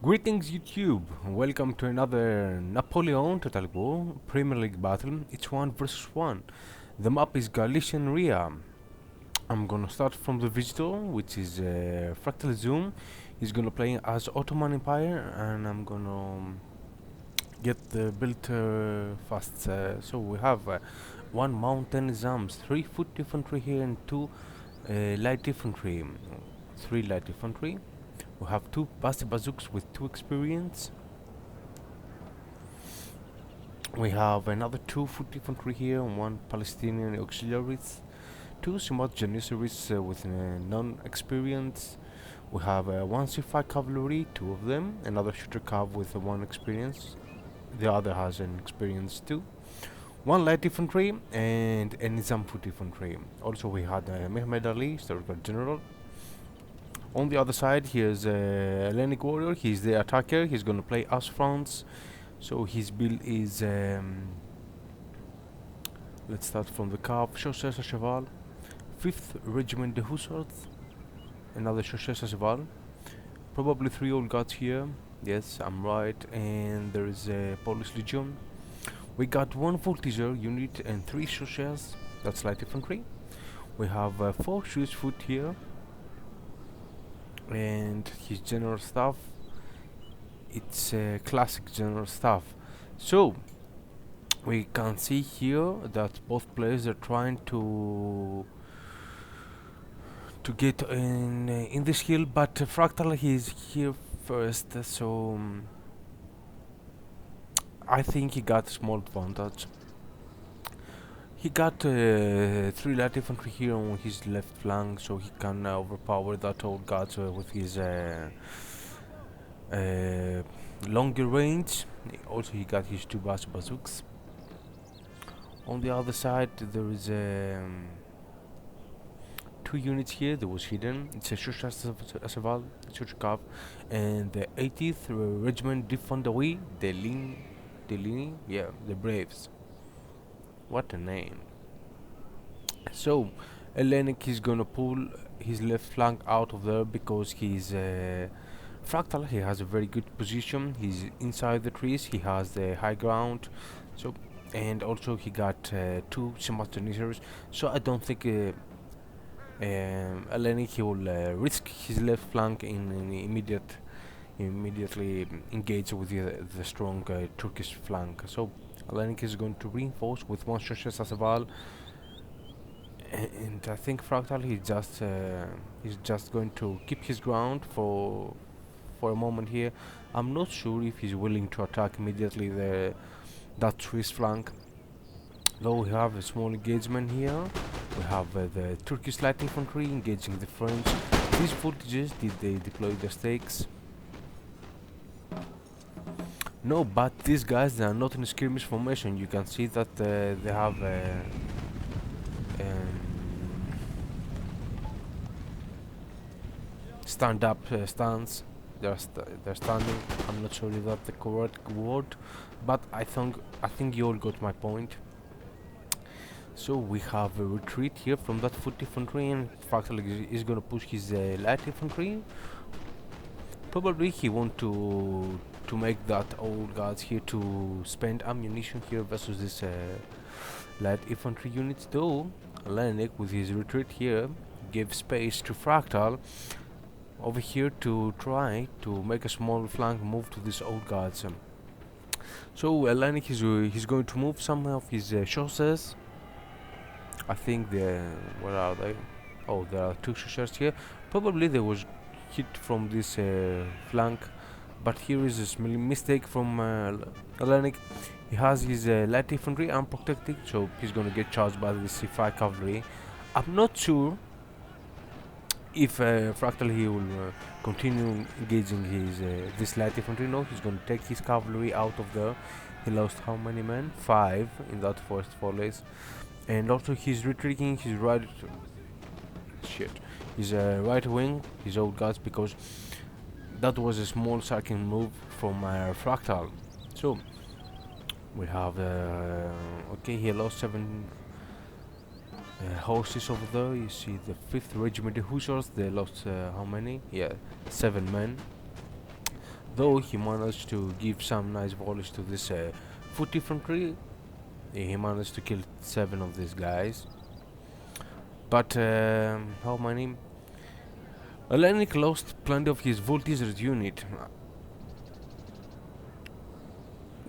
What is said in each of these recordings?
Greetings YouTube, welcome to another Napoleon Total War Premier League battle. It's 1 vs 1. The map is Galician Ria. I'm gonna start from the visitor, which is Fractal Zoom. He's gonna play as Ottoman Empire, and I'm gonna get the build fast. So we have one mountain zams, 3 foot infantry here, and 2 light infantry. 3 light infantry. We have 2 Basti bazooks with 2 experience. We have another 2 foot infantry here and 1 Palestinian auxiliaries. 2 smart janissaries with non-experience. We have 1 C5 cavalry, 2 of them. Another shooter cav with 1 experience. The other has an experience too. 1 light infantry and a Nizam foot infantry. Also we had Mehmed Ali, historical general. On the other side, here's a Hellenic warrior. He's the attacker. He's gonna play as France. So his build is let's start from the cav. Chasseurs à cheval, 5th Regiment de Hussards. Another Chasseurs à cheval. Probably 3 old guards here. Yes, I'm right. And there is a Polish Legion. We got 1 Voltiger unit and 3 Chasseurs. That's light infantry. We have 4 Swiss foot here. And his general staff, it's classic general staff. So we can see here that both players are trying to get in this hill, but Fractal he's here first, so I think he got a small advantage. He got 3 light infantry here on his left flank, so he can overpower that old guard with his longer range. Also, he got his 2 bazooks. On the other side, there is 2 units here. There was hidden. It's a Shushasaval, Shushkav, and the 80th Regiment de Fondawi, yeah, the Braves. What a name. So Hellenic is gonna pull his left flank out of there because he's Fractal. He has a very good position. He's inside the trees. He has the high ground. So, and also he got 2 simultaneous. So I don't think Hellenic he will risk his left flank in immediately engage with the strong Turkish flank. So Hellenic is going to reinforce with 1 Chasseurs à cheval, and I think Fractal he's just going to keep his ground for a moment here. I'm not sure if he's willing to attack immediately that Swiss flank. Though we have a small engagement here. We have the Turkish light infantry engaging the French. These voltages, did they deploy their stakes? No, but these guys, they are not in skirmish formation. You can see that they have stand-up stance. They're standing. I'm not sure if that's the correct word, but I think you all got my point. So we have a retreat here from that foot infantry, and Fractal is gonna push his light infantry. Probably he want to make that old guards here to spend ammunition here versus this light infantry units. Though Leyak with his retreat here gave space to Fractal over here to try to make a small flank move to these old guards. So Leyak he's going to move some of his chasseurs. I think where are they? Oh, there are 2 chasseurs here. Probably there was hit from this flank, but here is a small mistake from Leyak. He has his light infantry unprotected, so he's gonna get charged by the C5 cavalry. I'm not sure if Fractal he will continue engaging his this light infantry. No, he's gonna take his cavalry out of there. He lost how many men? 5 in that first follies. And also he's retreating his right wing, his old guards, because that was a small sacking move from Fractal. So we have okay, he lost 7 horses over there. You see the 5th Regiment of Hussars, they lost how many? Yeah, 7 men. though he managed to give some nice volleys to this foot infantry. He managed to kill 7 of these guys. But how many? Hellenic lost plenty of his voltigers unit.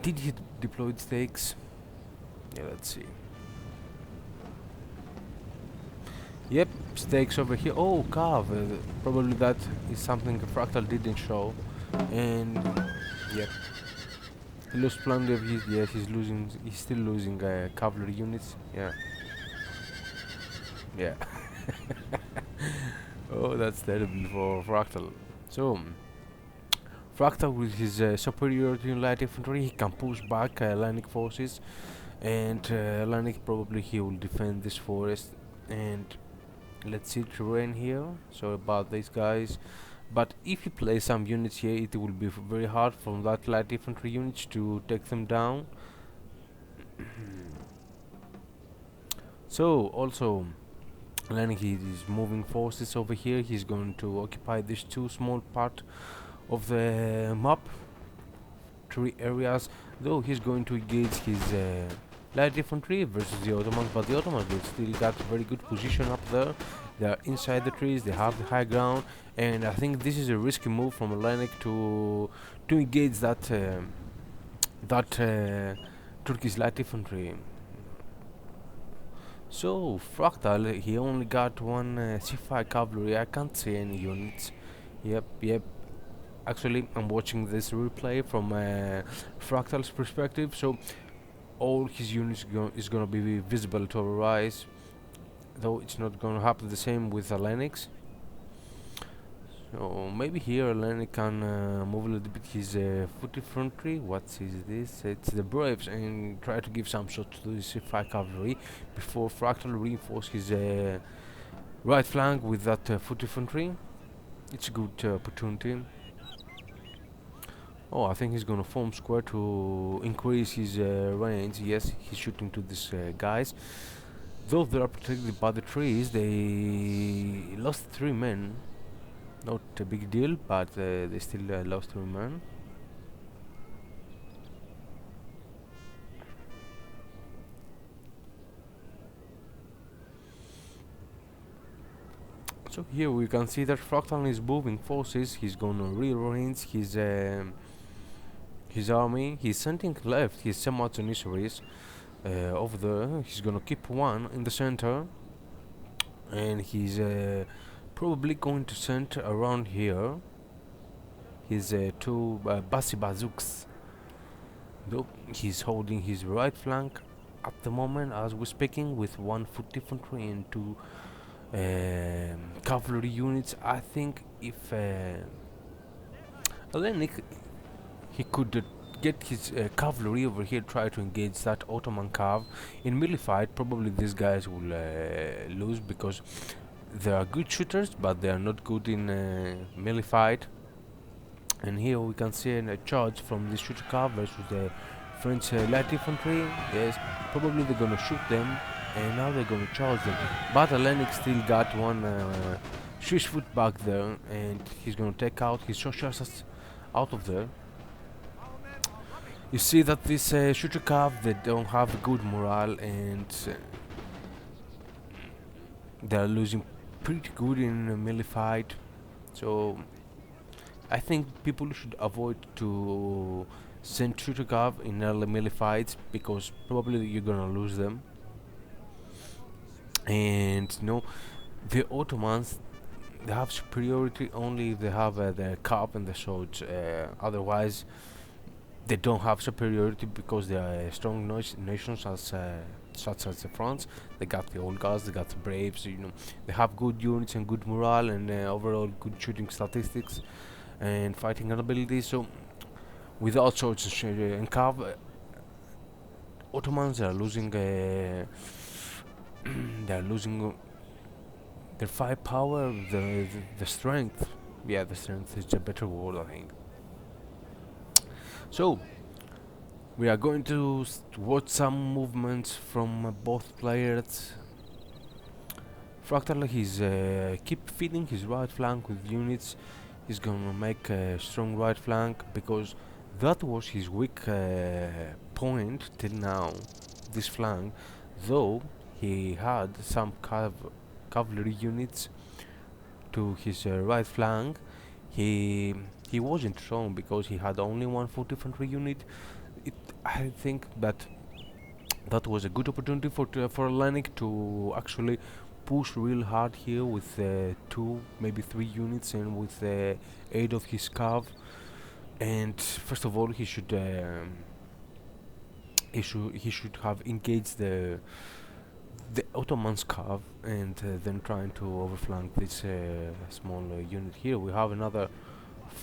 Did he deploy stakes? Yeah, let's see. Yep, stakes over here. Oh, Cav. Probably that is something Fractal didn't show. And yep, he lost plenty of his. Yes, he's losing. He's still losing cavalry units. Yeah. Yeah. Oh, that's terrible for Fractal. So, Fractal with his superiority in light infantry, he can push back Hellenic forces, and Hellenic probably he will defend this forest. And let's see terrain here. So about these guys, but if you place some units here, it will be very hard from that light infantry units to take them down. So also, Lenin he is moving forces over here. He's going to occupy these 2 small part of the map, 3 areas. Though he's going to engage his light infantry versus the Ottomans, but the Ottomans they still got very good position up there. They are inside the trees. They have the high ground, and I think this is a risky move from Lenik to engage that Turkish light infantry. So Fractal, he only got 1 C5 cavalry. I can't see any units. Yep. Actually, I'm watching this replay from Fractal's perspective, so all his units is gonna be visible to our eyes. Though it's not gonna happen the same with Hellenics. So maybe here Hellenic can move a little bit his foot infantry. What is this? It's the Braves, and try to give some shots to the C5 cavalry before Fractal reinforce his right flank with that foot infantry. It's a good opportunity. Oh, I think he's gonna form square to increase his range. Yes, he's shooting to these guys. Though they are protected by the trees, they lost 3 men. Not a big deal, but they still lost 3 men. So here we can see that Fractal is moving forces. He's gonna rearrange his army. He's sending left his semi-janissaries over there. He's gonna keep 1 in the center, and he's probably going to send around here his 2 Basi bazooks. Though he's holding his right flank at the moment as we're speaking with 1 foot infantry and 2 cavalry units. I think if Hellenic he could get his cavalry over here, try to engage that Ottoman cav in melee fight. Probably these guys will lose because they are good shooters, but they are not good in melee fight. And here we can see a charge from the shooter cav versus the French light infantry. Yes, probably they're gonna shoot them, and now they're gonna charge them. But Hellenic still got 1 Swiss foot back there, and he's gonna take out his socialists out of there. You see that this shooter cav, they don't have good morale, and they're losing pretty good in a melee fight. So I think people should avoid to send shooter cav in early melee fights, because probably you're gonna lose them. And the Ottomans, they have superiority only if they have the cav and the swords. Otherwise they don't have superiority, because they are strong nations as such as France. They got the old guys, they got the braves. They have good units and good morale, and overall good shooting statistics and fighting abilities. So without swords and cav, Ottomans are losing they are losing their firepower, the strength. Yeah, the strength is a better word, I think. So we are going to watch some movements from both players. Fractal, he's keep feeding his right flank with units. He's gonna make a strong right flank because that was his weak point till now, this flank. Though he had some cavalry units to his right flank, he he wasn't strong because he had only one foot infantry unit. I think that that was a good opportunity for Hellenic to actually push real hard here with 2, maybe 3 units, and with the aid of his cav. And first of all, he should have engaged the Ottoman's cav, and then trying to overflank this small unit here. We have another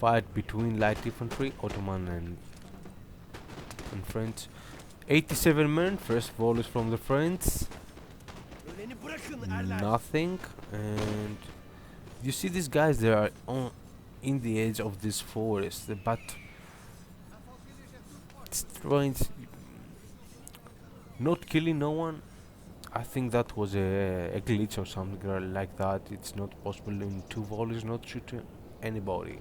fight between light infantry, Ottoman and French. 87 men, first volleys from the French. Nothing. And you see these guys, they are in the edge of this forest, but it's trying not killing no one. I think that was a glitch or something like that. It's not possible in 2 volleys not shooting anybody.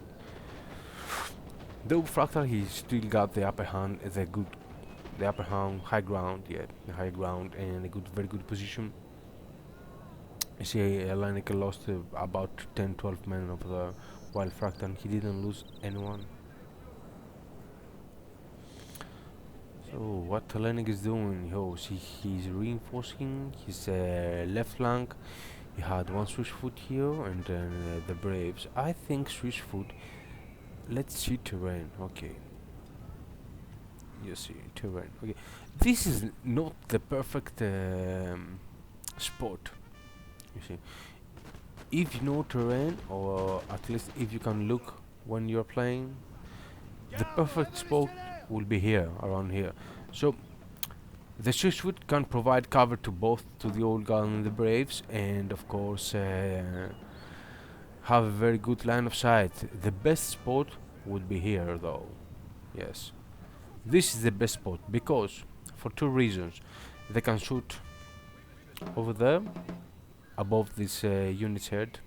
Though Fractal, he still got the upper hand, the upper hand, high ground, yeah, the high ground, and a very good position. You see, Hellenic lost about 10-12 men over there, while Fractal, he didn't lose anyone. So what Hellenic is doing? He's reinforcing his left flank. He had one Switchfoot here, and then the Braves. I think Switchfoot. Let's see terrain. Okay. You see terrain. Okay. This is not the perfect spot. You see, if you know terrain, or at least if you can look when you're playing, the perfect spot will be here, around here. So the Switchfoot can provide cover to both the Old Guard and the Braves, and of course have a very good line of sight. The best spot would be here, though. Yes, this is the best spot because for 2 reasons. They can shoot over there above this unit's head,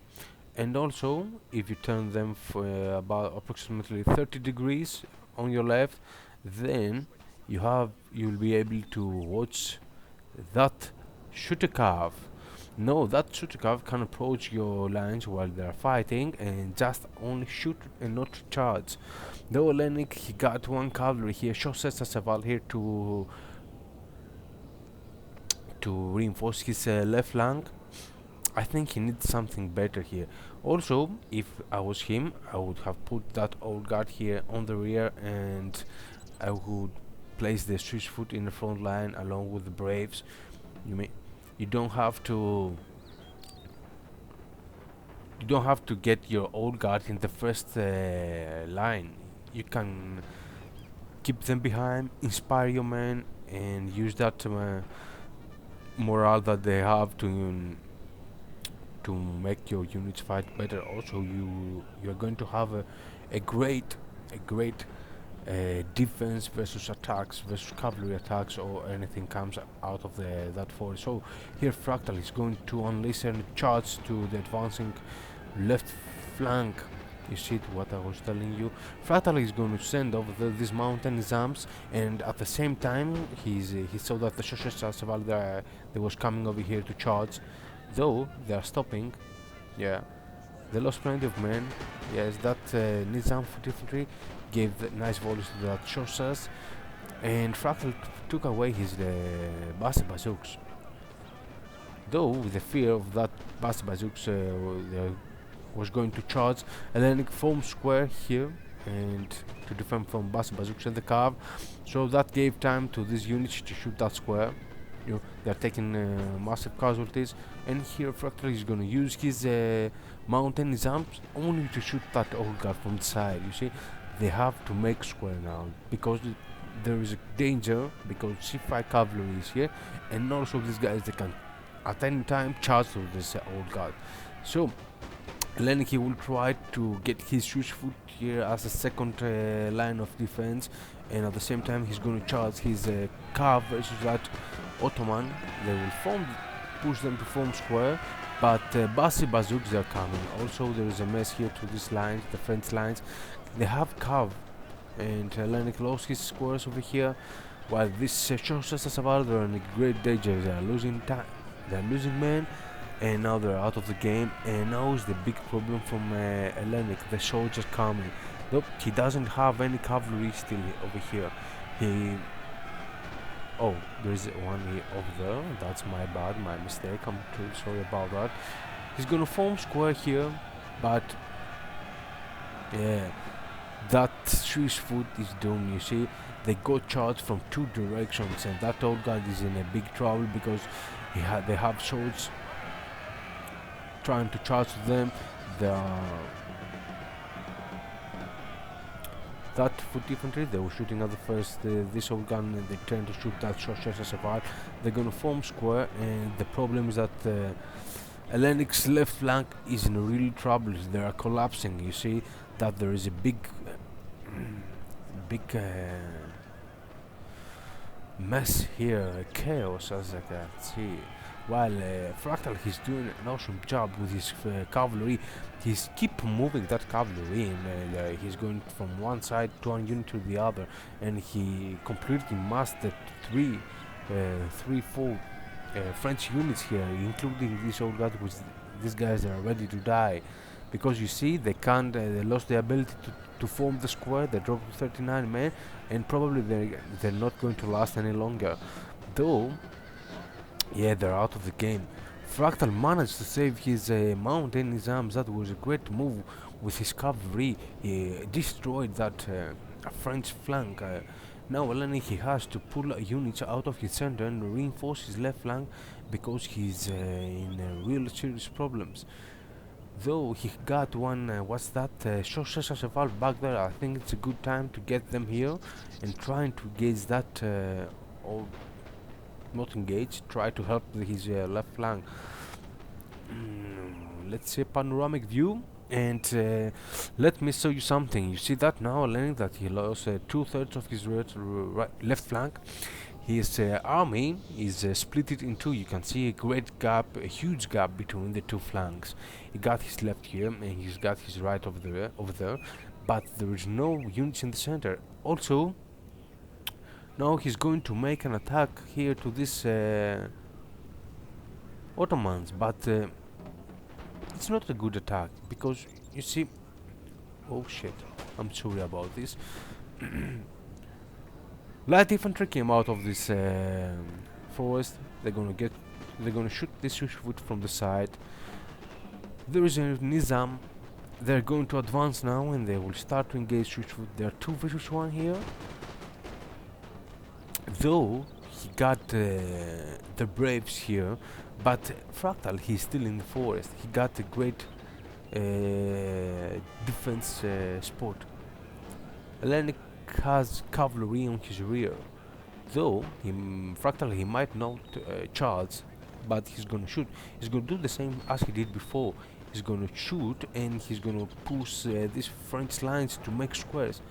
and also if you turn them for about approximately 30 degrees on your left, then you'll be able to watch that shooter cav. No, that shooter cav can approach your lines while they are fighting and just only shoot and not charge. Though Hellenic, he got 1 cavalry here, Chausses Saval here to reinforce his left flank. I think he needs something better here. Also, if I was him, I would have put that Old Guard here on the rear, and I would place the Switchfoot in the front line along with the Braves. You don't have to get your Old Guard in the first line. You can keep them behind, inspire your men, and use that morale that they have to make your units fight better. Also, you're going to have a great defense versus attacks, versus cavalry attacks, or anything comes out of that forest. So here Fractal is going to unleash and charge to the advancing left flank. You see what I was telling you. Fractal is going to send over these mountain jumps, and at the same time he saw that the Chausses they was coming over here to charge. Though they are stopping, yeah, they lost plenty of men. Yes, that Nizam for infantry gave the nice volleys to that Chausses, and Fractal took away his bazooks. Though with the fear of that bazooks was going to charge, Hellenic formed square here and to defend from bazooks and the cav, so that gave time to these units to shoot that square. They are taking massive casualties, and here Fractal is going to use his mountain jumps only to shoot that Old Guard from the side. You see, they have to make square now because there is a danger, because C5 cavalry is here, and also these guys, they can at any time charge to this Old Guard. So Hellenic, he will try to get his Switchfoot here as a second line of defense, and at the same time he's going to charge his cav versus that Ottoman. They will push them to form square, but Basi bazooks are coming. Also, there is a mess here to these lines, the French lines. They have Cav, and Hellenic lost his squares over here, while this shows us about they're in great danger. They are losing time, they are losing men, and now they're out of the game. And now is the big problem from Hellenic. The soldiers coming. Nope, he doesn't have any cavalry still over here. Oh, there's one here over there. That's my bad, my mistake. I'm truly sorry about that. He's gonna form square here, but yeah, that Swiss foot is doomed. You see, they got charged from two directions, and that old guy is in a big trouble because they have swords trying to charge them. That foot infantry, they were shooting at the first this old gun, and they turned to shoot that short SSFR. They're gonna form square, and the problem is that Hellenic's left flank is in real trouble. They are collapsing. You see that there is a big mess here, chaos as I can see. While Fractal, he's doing an awesome job with his cavalry. He's keep moving that cavalry, and he's going from one side to one unit to the other, and he completely mastered three, four French units here, including this old guy. Which these guys are ready to die, because you see they can't. They lost the ability to form the square. They dropped to 39 men, and probably they're not going to last any longer. Though, yeah, they're out of the game. Fractal managed to save his mount in his arms. That was a great move with his cavalry. He destroyed that French flank. Now Hellenic, he has to pull units out of his center and reinforce his left flank because he's in real serious problems. Though he got one, what's that, Shosha back there. I think it's a good time to get them here and trying to gauge that or not engage, try to help his left flank. Let's say panoramic view, and let me show you something. You see that now, learning that he lost 2/3 of his left flank. His army is split it in two. You can see a great gap, a huge gap between the two flanks. He got his left here, and he's got his right over there, but there is no units in the center. Also, now he's going to make an attack here to this Ottomans, but it's not a good attack because you see. Oh shit! I'm sorry about this. Light infantry came out of this forest. They're gonna shoot this foot from the side. There is a Nizam. They're going to advance now, and they will start to engage foot. There are 2 versus 1 here. Though he got the Braves here, but Fractal, he's still in the forest. He got a great defense spot. Hellenic has cavalry on his rear. Though Fractal, he might not charge, but he's gonna shoot. He's gonna do the same as he did before. He's gonna shoot, and he's gonna push these French lines to make squares,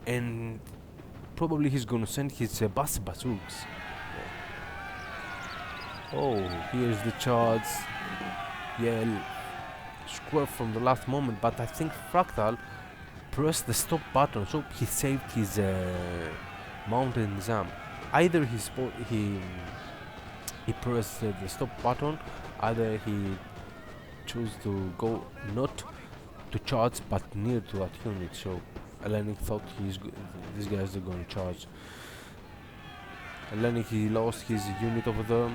and probably he's gonna send his bazooks. Oh, here's the charge. Yeah, square from the last moment, but I think Fractal pressed the stop button, so he saved his mountain Nizam. Either he pressed the stop button, either he chose to go not to charge but near to that unit. So Hellenic thought these guys are going to charge. Hellenic, he lost his unit over there,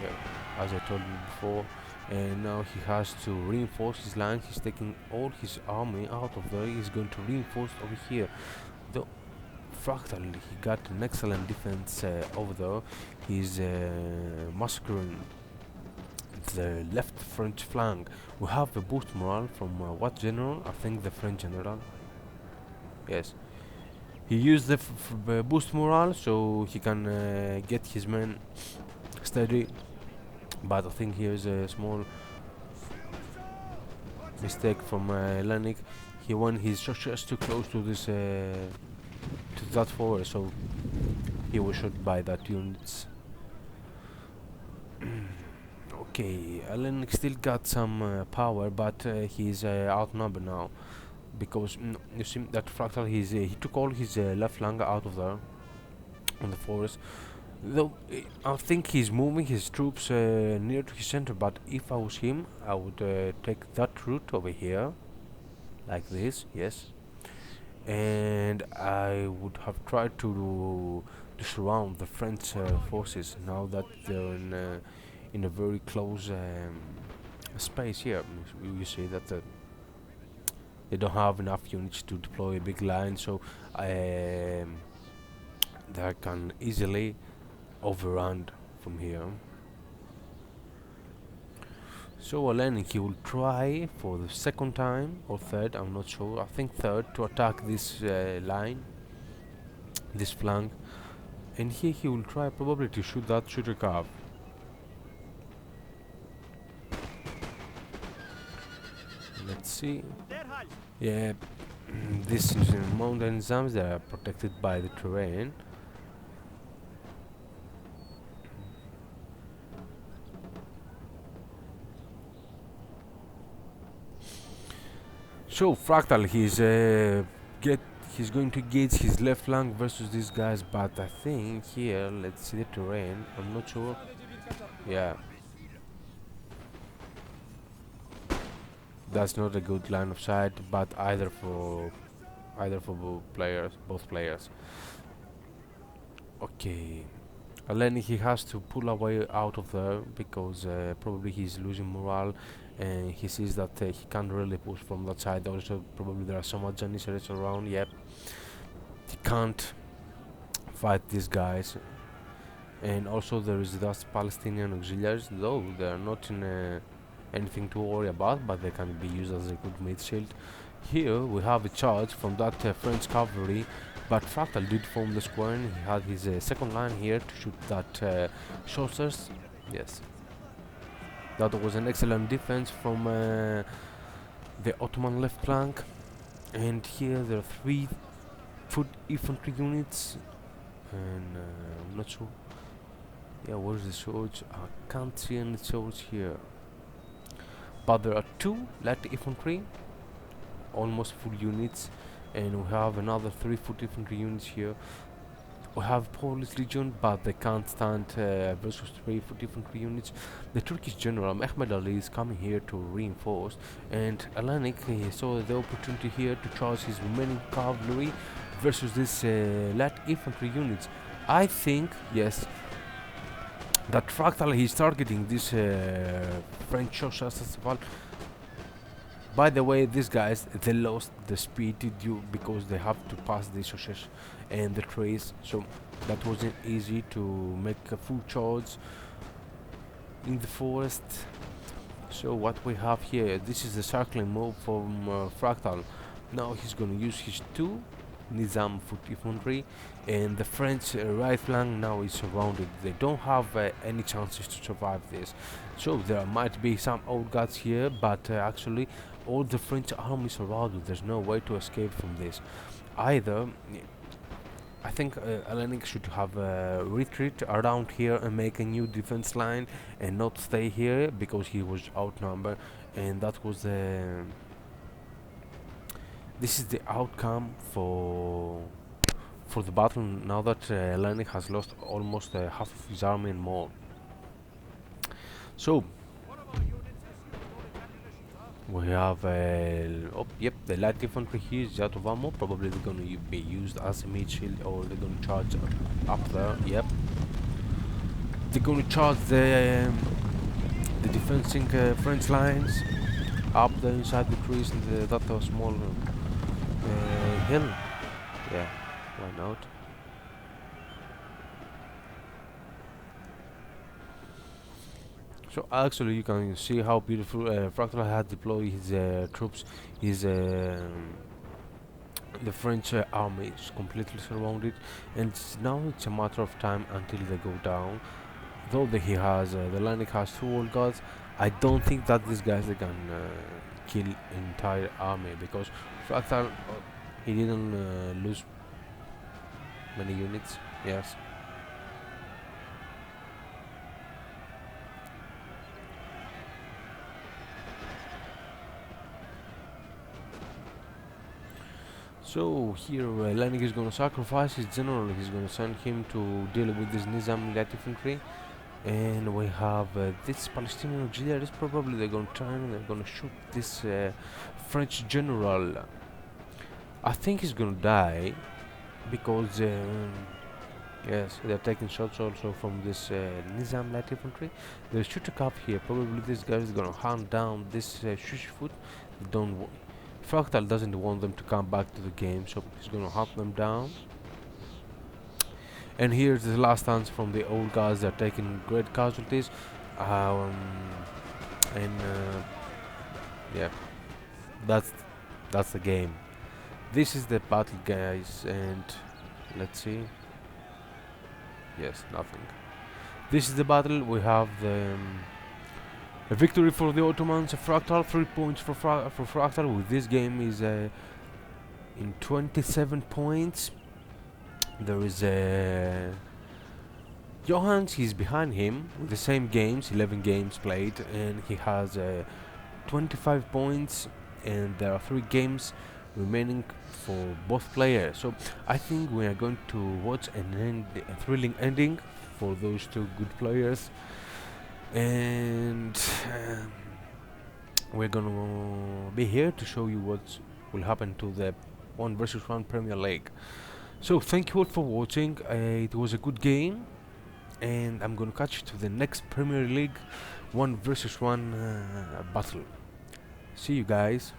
yeah, as I told you before, and now he has to reinforce his line. He's taking all his army out of there. He's going to reinforce over here. Though Fractal, he got an excellent defense over there. He's massacring the left French flank. We have a boost morale from what general? I think the French general. Yes, he used the boost morale so he can get his men steady. But I think here's a small mistake from Hellenic. He won his just too close to this to that forest, so he was shot by that units. Okay, Hellenic still got some power, but he's outnumbered now because you see that Fractal he took all his left flank out of there on the forest. Though I think he's moving his troops near to his center, but if I was him, I would take that route over here, like this, yes, and I would have tried to surround the French forces now that they're in a very close space here. You see that they don't have enough units to deploy a big line, so they can easily overrun from here. So Hellenic, he will try for the second time or third, I'm not sure, I think third, to attack this line, this flank, and here he will try probably to shoot that shooter cav. Let's see. Yeah, this is mountain zones that are protected by the terrain. So Fractal, he's going to gauge his left flank versus these guys, but I think here, let's see the terrain. I'm not sure. Yeah, that's not a good line of sight, but either for both players. Okay, Eleni, he has to pull away out of there because probably he's losing morale, and he sees that he can't really push from that side. Also, probably there are some Janissaries around. Yep, he can't fight these guys, and also there is those Palestinian auxiliaries, though they are not in anything to worry about, but they can be used as a good mid shield. Here we have a charge from that French cavalry, but Fractal did form the square, and he had his second line here to shoot that sorcerers. Yes, that was an excellent defense from the Ottoman left flank. And here there are 3 foot infantry units, and I'm not sure. Yeah, where's the swords? I can't see any swords here, but there are 2 light infantry, almost full units, and we have another 3 foot infantry units here. We have Polish Legion, but they can't stand versus 3 foot infantry units. The Turkish general Mehmed Ali is coming here to reinforce, and Hellenic saw the opportunity here to charge his remaining cavalry versus this light infantry units. I think, yes, that Fractal he's targeting this French socialists as well. By the way, these guys, they lost the speed due because they have to pass the socialists and the trees, so that wasn't easy to make a full charge in the forest. So what we have here, this is the circling move from Fractal. Now he's gonna use his 2 Nizam foot infantry, and the French right flank now is surrounded. They don't have any chances to survive this. So there might be some old guards here, but actually all the French army is surrounded. There's no way to escape from this. Either I think Hellenic should have a retreat around here and make a new defense line and not stay here because he was outnumbered, and that was the this is the outcome for the battle now that Hellenic has lost almost half of his army and more. So we have oh yep, the light infantry here is out of ammo. Probably they're going to be used as a mid shield, or they're going to charge up there. Yep, they're going to charge the defending French lines up there inside the trees in that small hill. Yeah, why not? So actually you can see how beautiful Fractal had deployed his troops. His the French army is completely surrounded, and now it's a matter of time until they go down. Though he has the Leyak has 2 old guards, I don't think that these guys they can kill entire army, because Fractal he didn't lose many units. Yes. So here Hellenic is gonna sacrifice his general. He's gonna send him to deal with this Nizam light infantry. And we have this Palestinian auxiliaries. Probably they're gonna turn and they're gonna shoot this French general. I think he's gonna die because yes, they're taking shots also from this Nizam light infantry. They shoot a cap here. Probably this guy is gonna hunt down this Shishfoot. They don't. Fractal doesn't want them to come back to the game, so he's gonna hunt them down. And here's the last stance from the old guys. They're taking great casualties, and yeah, that's the game. This is the battle, guys, and let's see. Yes, nothing. This is the battle. We have a victory for the Ottomans. A Fractal, 3 points for Fractal. With this game is in 27 points. There is Johans. He's behind him with the same games, 11 games played, and he has 25 points. And there are 3 games remaining for both players. So I think we are going to watch a thrilling ending for those 2 good players, and we're gonna be here to show you what will happen to the 1 versus 1 Premier League. So thank you all for watching. It was a good game, and I'm gonna catch you to the next Premier League 1 versus 1 battle. See you guys.